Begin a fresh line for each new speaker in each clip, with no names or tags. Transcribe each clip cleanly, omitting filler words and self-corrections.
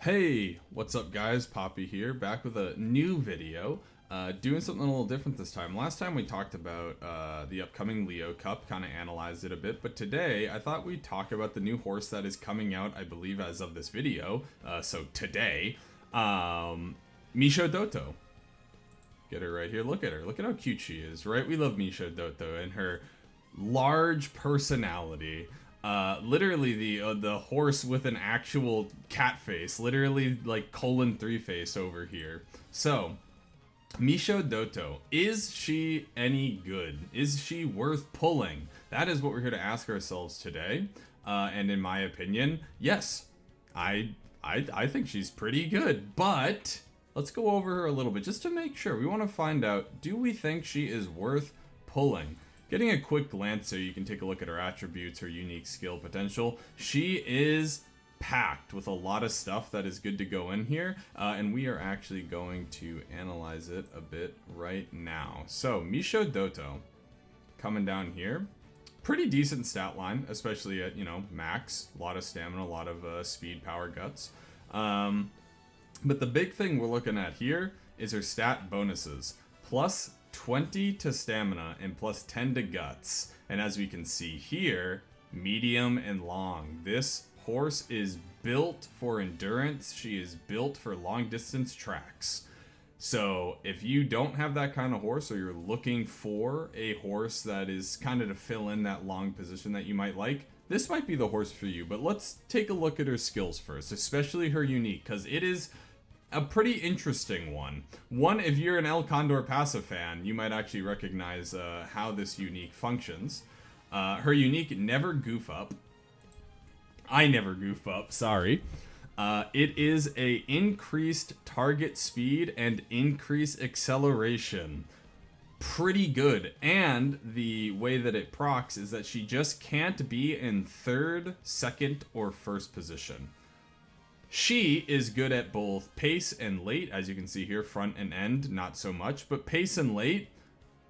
Hey, what's up guys? Poppy here, back with a new video. Doing something a little different this time. Last time we talked about the upcoming Leo Cup, kind of analyzed it a bit, but today I thought we'd talk about the new horse that is coming out, I believe, as of this video. So today, Misho Doto. Get her right here. Look at her. Look at how cute she is, right? We love Misho Doto and her large personality. Literally the horse with an actual cat face, literally like :3 face over here. So, Misho Doto, is she any good? Is she worth pulling? That is what we're here to ask ourselves today. And in my opinion, yes, I think she's pretty good, but let's go over her a little bit just to make sure. We want to find out, do we think she is worth pulling? Getting a quick glance so you can take a look at her attributes, her unique skill potential. She is packed with a lot of stuff that is good to go in here, and we are actually going to analyze it a bit right now. So, Misho Doto, coming down here. Pretty decent stat line, especially at, max. A lot of stamina, a lot of speed, power, guts. But the big thing we're looking at here is her stat bonuses. Plus 20 to stamina and plus 10 to guts. And as we can see here, medium and long. This horse is built for endurance. She is built for long distance tracks. So if you don't have that kind of horse, or you're looking for a horse that is kind of to fill in that long position that you might like, this might be the horse for you. But let's take a look at her skills first, especially her unique, because it is a pretty interesting one. If you're an El Condor Pasa fan, you might actually recognize how this unique functions. Her unique never goof up. I never goof up, sorry. It is a increased target speed and increased acceleration. Pretty good. And the way that it procs is that she just can't be in third, second, or first position. She is good at both pace and late, as you can see here, front and end, not so much, but pace and late,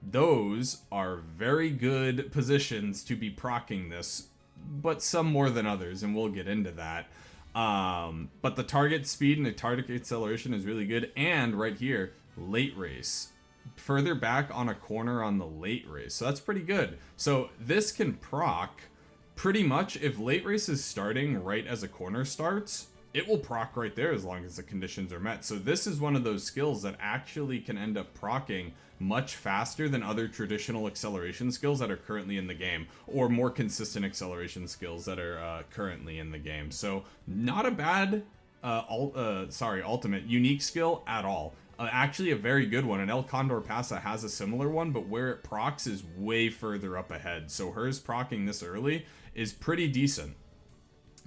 those are very good positions to be proccing this, but some more than others, and we'll get into that. But the target speed and the target acceleration is really good, and right here, late race. Further back on a corner on the late race, so that's pretty good. So this can proc pretty much if late race is starting right as a corner starts. It will proc right there as long as the conditions are met. So this is one of those skills that actually can end up procking much faster than other traditional acceleration skills that are currently in the game, or more consistent acceleration skills that are currently in the game. So not a bad ultimate unique skill at all. Actually a very good one, and El Condor Pasa has a similar one, but where it procs is way further up ahead. So hers procking this early is pretty decent.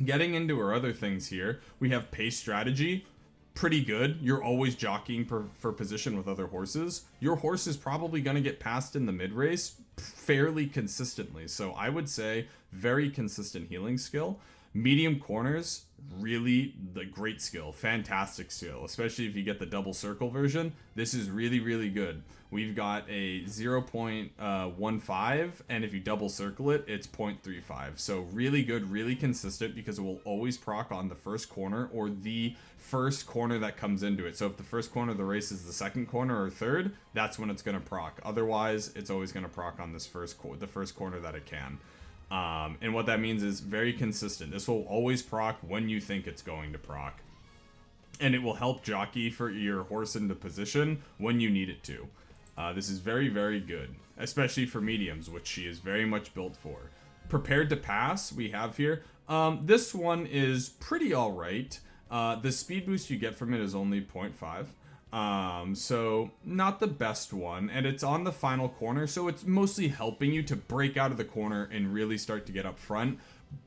Getting into her other things here, we have pace strategy, pretty good. You're always jockeying for position with other horses. Your horse is probably going to get passed in the mid-race fairly consistently. So I would say very consistent healing skill. Medium corners, really the great skill, fantastic skill, especially if you get the double circle version. This is really, really good. We've got a 0.15, and if you double circle it, it's 0.35. So really good, really consistent, because it will always proc on the first corner or the first corner that comes into it. So if the first corner of the race is the second corner or third, that's when it's going to proc. Otherwise, it's always going to proc on this the first corner that it can. And what that means is very consistent. This will always proc when you think it's going to proc. And it will help jockey for your horse into position when you need it to. This is very, very good, especially for mediums, which she is very much built for. Prepared to pass, we have here. This one is pretty alright. The speed boost you get from it is only 0.5. So not the best one, and it's on the final corner, so it's mostly helping you to break out of the corner and really start to get up front.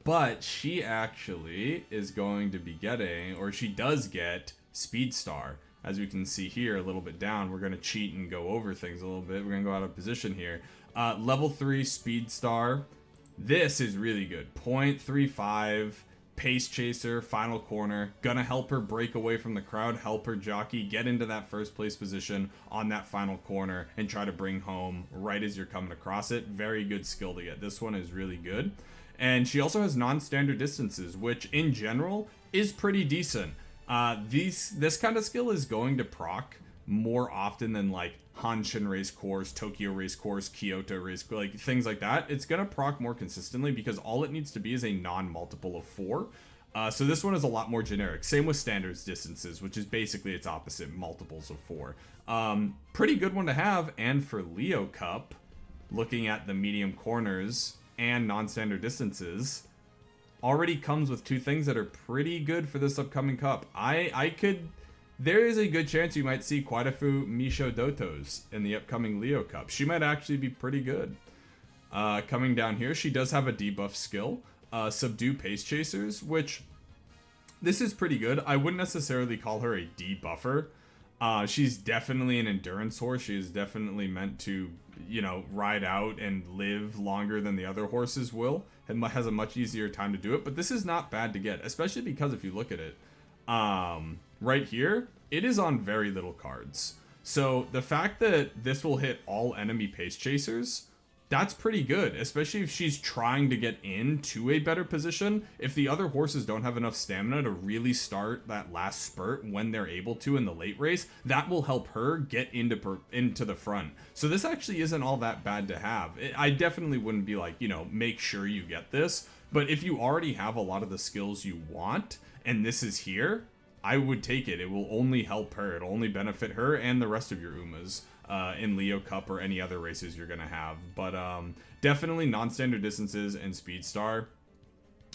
But she actually is going to be getting, or she does get, Speed Star. As we can see here a little bit down, we're going to cheat and go over things a little bit. We're going to go out of position here. Level 3 Speed Star. This is really good. 0.35. Pace chaser, final corner, gonna help her break away from the crowd, help her jockey get into that first place position on that final corner and try to bring home right as you're coming across it. Very good skill to get. This one is really good. And she also has non-standard distances, which in general is pretty decent. This kind of skill is going to proc more often than like Hanshin race course, Tokyo race course, Kyoto race, like things like that. It's gonna proc more consistently because all it needs to be is a non-multiple of 4. So this one is a lot more generic. Same with standards distances, which is basically its opposite, multiples of 4. Pretty good one to have. And for Leo Cup, looking at the medium corners and non-standard distances, already comes with 2 things that are pretty good for this upcoming cup. There is a good chance you might see quite a few Misho Dotos in the upcoming Leo Cup. She might actually be pretty good. Coming down here, she does have a debuff skill, Subdue Pace Chasers, which this is pretty good. I wouldn't necessarily call her a debuffer. She's definitely an endurance horse. She is definitely meant to, ride out and live longer than the other horses will. It has a much easier time to do it, but this is not bad to get, especially because if you look at it, right here, it is on very little cards. So the fact that this will hit all enemy pace chasers, that's pretty good, especially if she's trying to get into a better position. If the other horses don't have enough stamina to really start that last spurt when they're able to in the late race, that will help her get into the front. So this actually isn't all that bad to have. I definitely wouldn't be like, make sure you get this. But if you already have a lot of the skills you want, and this is here, I would take it. It will only help her. It'll only benefit her and the rest of your Umas. In Leo Cup or any other races you're gonna have, but definitely non-standard distances and Speedstar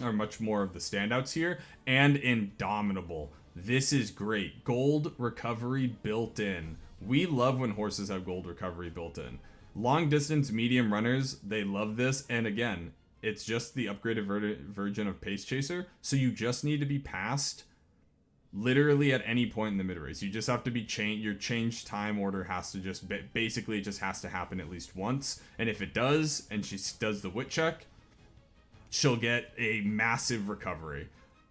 are much more of the standouts here. And Indomitable, this is great. Gold recovery built in. We love when horses have gold recovery built in. Long distance medium runners, they love this. And again, it's just the upgraded version of Pace Chaser, so you just need to be passed literally at any point in the mid race. You just have to be your change time order has to just basically it just has to happen at least once, and if it does and she does the wit check, she'll get a massive recovery.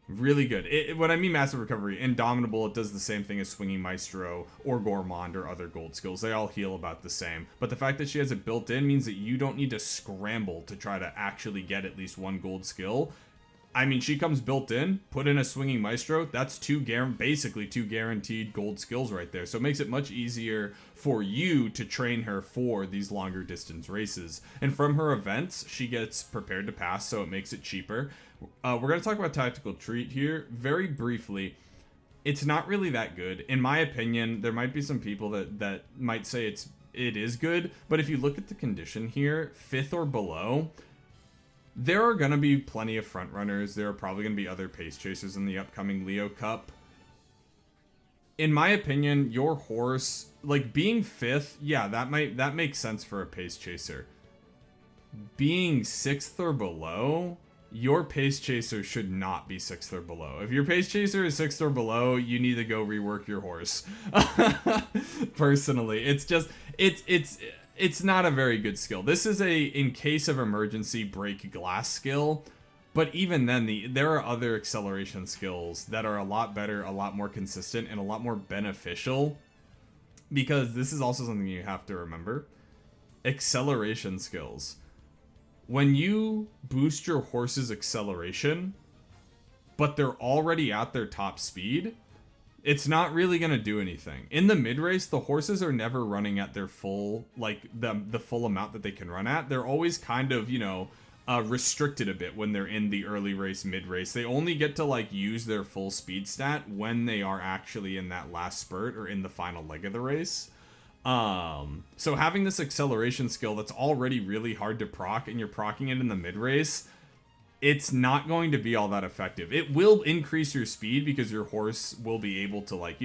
Really good. When I mean massive recovery, Indomitable, it does the same thing as Swinging Maestro or Gourmand or other gold skills. They all heal about the same, but the fact that she has it built in means that you don't need to scramble to try to actually get at least one gold skill. I mean, she comes built in, put in a Swinging Maestro, that's basically two guaranteed gold skills right there. So it makes it much easier for you to train her for these longer distance races. And from her events, she gets prepared to pass, so it makes it cheaper. We're going to talk about Tactical Treat here very briefly. It's not really that good. In my opinion, there might be some people that might say it is good, but if you look at the condition here, 5th or below, there are going to be plenty of front runners. There are probably going to be other pace chasers in the upcoming Leo Cup. In my opinion, your horse, like being 5th, yeah, that makes sense for a pace chaser. Being 6th or below, your pace chaser should not be 6th or below. If your pace chaser is 6th or below, you need to go rework your horse. Personally, it's not a very good skill. This is a in case of emergency break glass skill, but even then there are other acceleration skills that are a lot better, a lot more consistent, and a lot more beneficial, because this is also something you have to remember. Acceleration skills. When you boost your horse's acceleration, but they're already at their top speed, it's not really going to do anything. In the mid-race, the horses are never running at their full, like, the full amount that they can run at. They're always kind of, restricted a bit when they're in the early race, mid-race. They only get to, like, use their full speed stat when they are actually in that last spurt or in the final leg of the race. So having this acceleration skill that's already really hard to proc, and you're procking it in the mid-race, it's not going to be all that effective. It will increase your speed because your horse will be able to, like,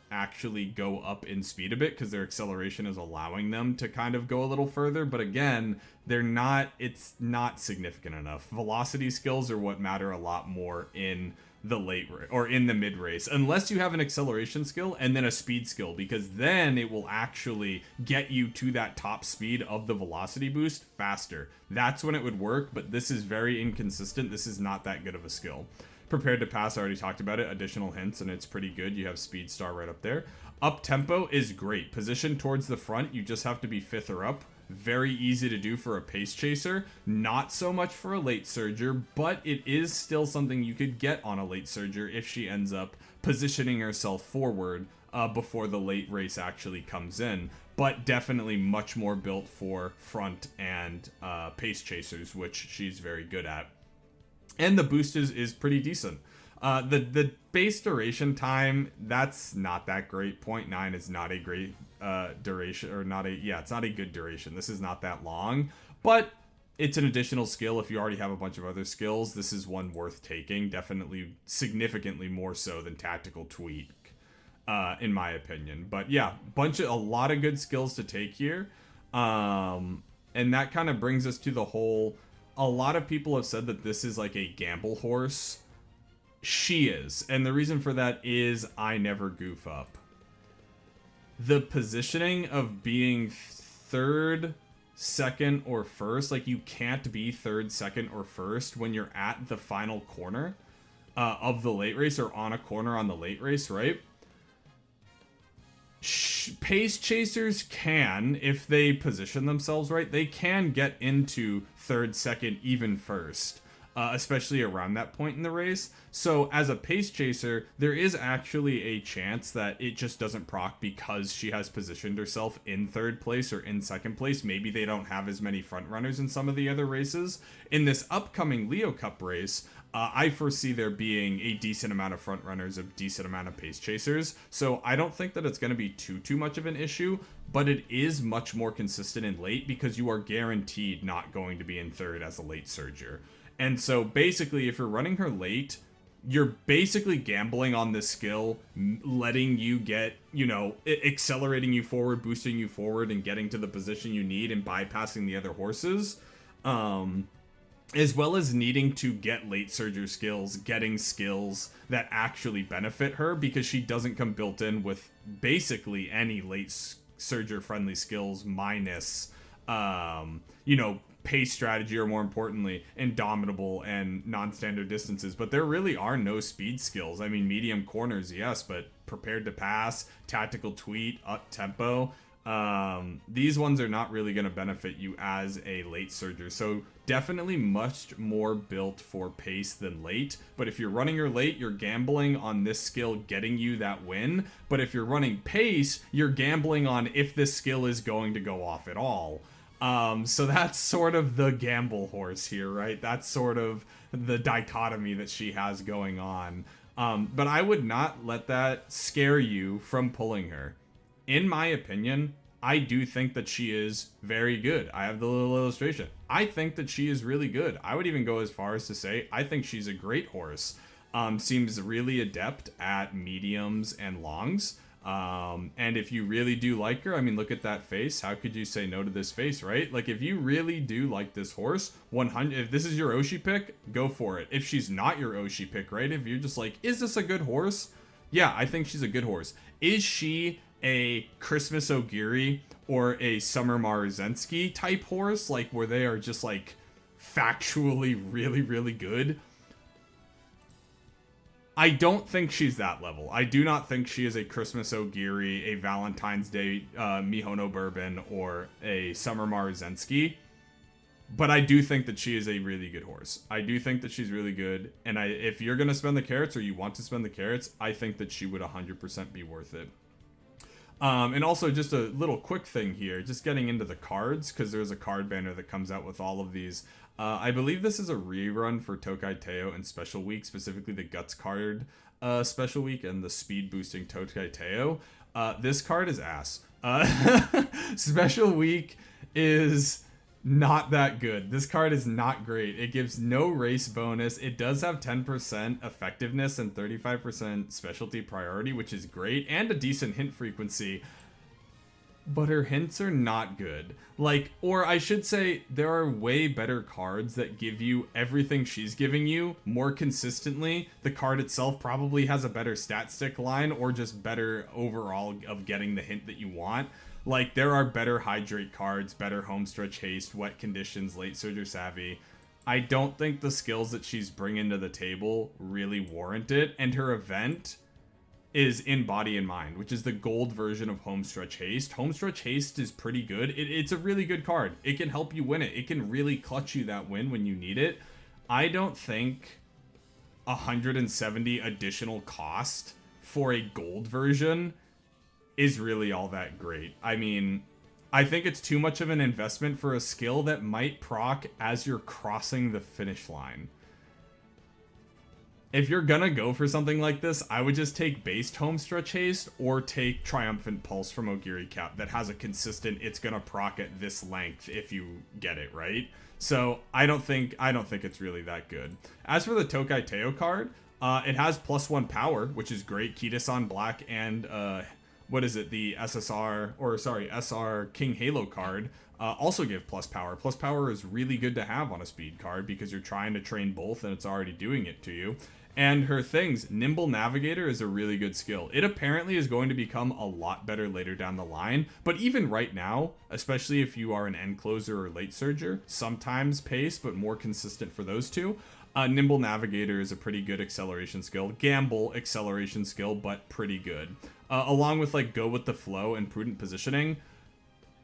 actually go up in speed a bit because their acceleration is allowing them to kind of go a little further. But again, it's not significant enough. Velocity skills are what matter a lot more in the late or in the mid race, unless you have an acceleration skill and then a speed skill, because then it will actually get you to that top speed of the velocity boost faster. That's when it would work, but this is very inconsistent. This is not that good of a skill. Prepared to pass, I already talked about it. Additional hints, and it's pretty good. You have speed star right up there. Up tempo is great. Position towards the front, you just have to be 5th or up. Very easy to do for a pace chaser, not so much for a late surger, but it is still something you could get on a late surger if she ends up positioning herself forward before the late race actually comes in, but definitely much more built for front and pace chasers, which she's very good at. And the boost is pretty decent. The base duration time, that's not that great. 0.9 is not a great duration, or it's not a good duration. This is not that long, but it's an additional skill. If you already have a bunch of other skills, this is one worth taking. Definitely significantly more so than Tactical Tweak, in my opinion. But yeah, a lot of good skills to take here. And that kind of brings us to the whole, a lot of people have said that this is like a gamble horse. She is. And the reason for that is I never goof up. The positioning of being third, second, or first, like you can't be third, second, or first when you're at the final corner of the late race, or on a corner on the late race, right? Pace chasers can, if they position themselves right, they can get into third, second, even first, especially around that point in the race. So as a pace chaser, there is actually a chance that it just doesn't proc because she has positioned herself in third place or in second place. Maybe they don't have as many front runners in some of the other races. In this upcoming Leo Cup race, I foresee there being a decent amount of front runners, a decent amount of pace chasers. So I don't think that it's going to be too much of an issue, but it is much more consistent in late because you are guaranteed not going to be in third as a late surger. And so basically, if you're running her late, you're basically gambling on this skill, letting you get, accelerating you forward, boosting you forward, and getting to the position you need and bypassing the other horses. As well as needing to get late surger skills, getting skills that actually benefit her, because she doesn't come built in with basically any late surger friendly skills minus, pace strategy, or more importantly, indomitable and non-standard distances. But there really are no speed skills. I mean, medium corners, yes, but prepared to pass, tactical tweet, up tempo, these ones are not really going to benefit you as a late surger. So definitely much more built for pace than late. But if you're running your late, you're gambling on this skill getting you that win. But if you're running pace, you're gambling on if this skill is going to go off at all. So that's sort of the gamble horse here, right? That's sort of the dichotomy that she has going on. But I would not let that scare you from pulling her. In my opinion, I do think that she is very good. I have the little illustration. I think that she is really good. I would even go as far as to say I think she's a great horse. Seems really adept at mediums and longs. And if you really do like her, I mean, look at that face. How could you say no to this face, right? Like, if you really do like this horse, 100, if this is your Oshi pick, go for it. If she's not your Oshi pick, right? If you're just like, is this a good horse? Yeah, I think she's a good horse. Is she a Christmas Ogiri or a Summer Marzensky type horse, like where they are just like factually really, really good? I don't think she's that level. I do not think she is a Christmas Ogiri, a Valentine's Day Mihono Bourbon, or a Summer Marzensky. But I do think that she is a really good horse. I do think that she's really good. And if you're going to spend the carrots, or you want to spend the carrots, I think that she would 100% be worth it. And also, just a little quick thing here, just getting into the cards, because there's a card banner that comes out with all of these. I believe this is a rerun for Tokai Teo and Special Week, specifically the Guts card Special Week and the speed boosting Tokai Teo. This card is ass. Special Week is not that good. This card is not great. It gives no race bonus. It does have 10% effectiveness and 35% specialty priority, which is great, and a decent hint frequency. But her hints are not good. Like, or I should say, there are way better cards that give you everything she's giving you more consistently. The card itself probably has a better stat stick line, or just better overall of getting the hint that you want. Like, there are better Hydrate cards, better Homestretch Haste, Wet Conditions, Late Surger Savvy. I don't think the skills that she's bringing to the table really warrant it, and her event is in Body and Mind, which is the gold version of Homestretch Haste. Homestretch Haste is pretty good. It's a really good card. It can help you win it. It can really clutch you that win when you need it. I don't think 170 additional cost for a gold version is really all that great. I mean, I think it's too much of an investment for a skill that might proc as you're crossing the finish line. If you're gonna go for something like this, I would just take based Homestretch Haste or take Triumphant Pulse from Ogiri Cap that has a consistent, it's gonna proc at this length if you get it, right? So I don't think it's really that good. As for the Tokai Teo card, it has +1 power, which is great. Kitas on black and what is it? The SR King Halo card also give plus power. Plus power is really good to have on a speed card because you're trying to train both and it's already doing it to you. And her things, Nimble Navigator is a really good skill. It apparently is going to become a lot better later down the line, but even right now, especially if you are an end closer or late surger, sometimes pace, but more consistent for those two. Nimble Navigator is a pretty good acceleration skill. Gamble acceleration skill, but pretty good. Along with like Go with the Flow and Prudent Positioning.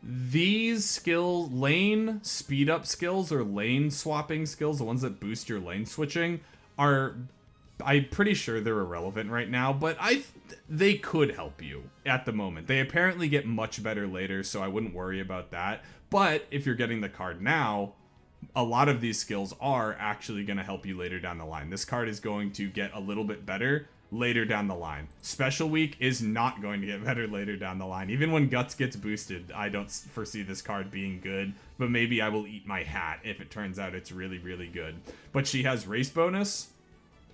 These skills, lane speed up skills or lane swapping skills, the ones that boost your lane switching, are... I'm pretty sure they're irrelevant right now, but they could help you at the moment. They apparently get much better later, so I wouldn't worry about that. But if you're getting the card now, a lot of these skills are actually going to help you later down the line. This card is going to get a little bit better later down the line. Special Week is not going to get better later down the line. Even when Guts gets boosted, I don't foresee this card being good, but maybe I will eat my hat if it turns out it's really, really good. But she has race bonus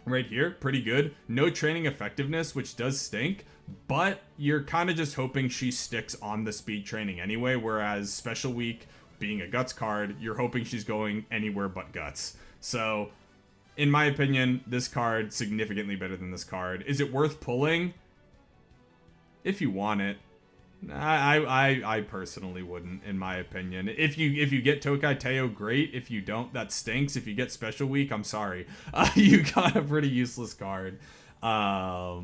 right here, pretty good. No training effectiveness, which does stink, but you're kind of just hoping she sticks on the speed training anyway, whereas Special Week, being a Guts card, you're hoping she's going anywhere but Guts. So, in my opinion, this card significantly better than this card. Is it worth pulling? If you want it. I personally wouldn't, in my opinion. If you get Tokai Teo, great. If you don't, that stinks. If you get Special Week, I'm sorry. You got a pretty useless card. So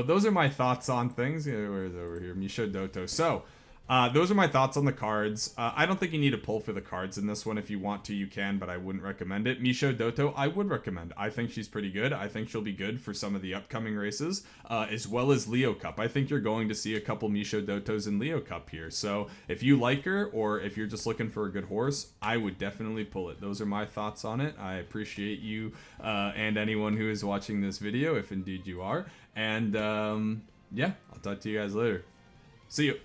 those are my thoughts on things. Where is it over here? Misho Doto. So those are my thoughts on the cards. I don't think you need to pull for the cards in this one. If you want to, you can, but I wouldn't recommend it. Misho Doto, I would recommend. I think she's pretty good. I think she'll be good for some of the upcoming races, as well as Leo Cup. I think you're going to see a couple Misho Dotos in Leo Cup here. So if you like her, or if you're just looking for a good horse, I would definitely pull it. Those are my thoughts on it. I appreciate you and anyone who is watching this video, if indeed you are. And yeah, I'll talk to you guys later. See you.